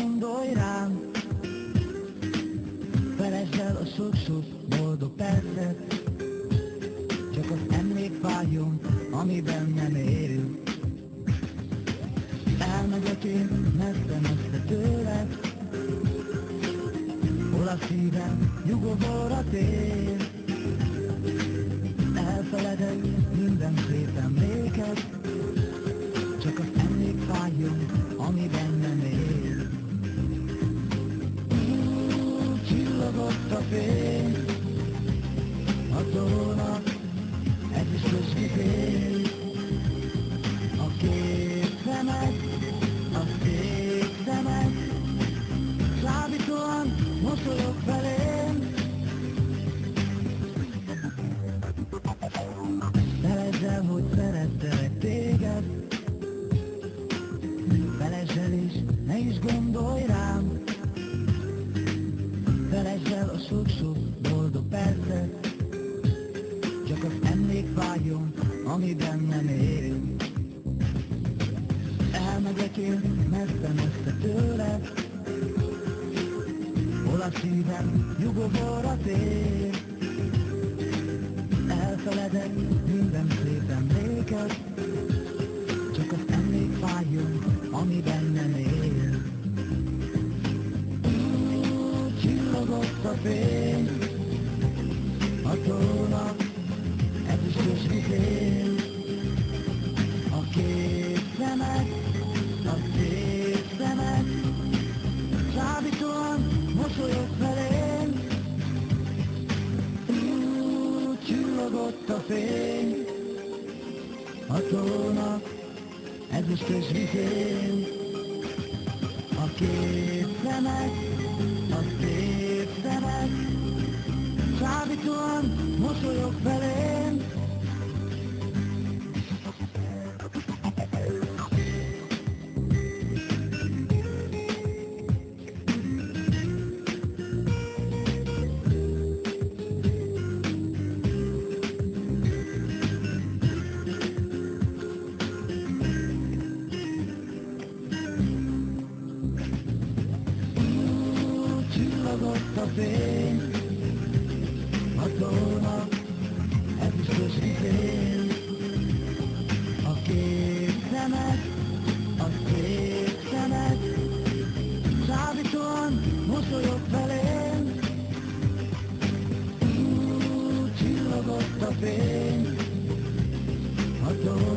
gondolj rám. Felejtsd el a sok-sok boldog percet, csak az emlék fájjon, ami bennem él. Elmegyek én messze-messze tőled, hol a szívem nyugovóra tér. Elfeledek minden szép emléket, csak az emlék fájjon, ami bennem él. Csillogott a fény a tónak, ez is közvizél. A két szemed, a szép szemed, csábítóan mosolyog felém. Felejtsd el, hogy szerettelek téged, felejtsd el és ne is gondolj rám. Felejtsd el a sok-sok boldog percet, csak az emlék fájjon, ami bennem él. Elmegyek én messze-messze tőled, hol a szívem nyugovóra tér. Elfeledek minden szép emléket, csak az emlék fájjon, ami bennem él. Csillogott a fény a tónak, ez is közvizél. A két szemed, a szép szemed, csábítóan mosolyog felém. Csillogott a fény a tónak, ez is közvizél. A két szemed, a szép szemed, csábítóan mosolyog felém. Csillogott a fény a tónak, ez is közvizél. A két szemed, a szép szemed, csábítóan mosolyog felém. Csillogott a fény a tónak,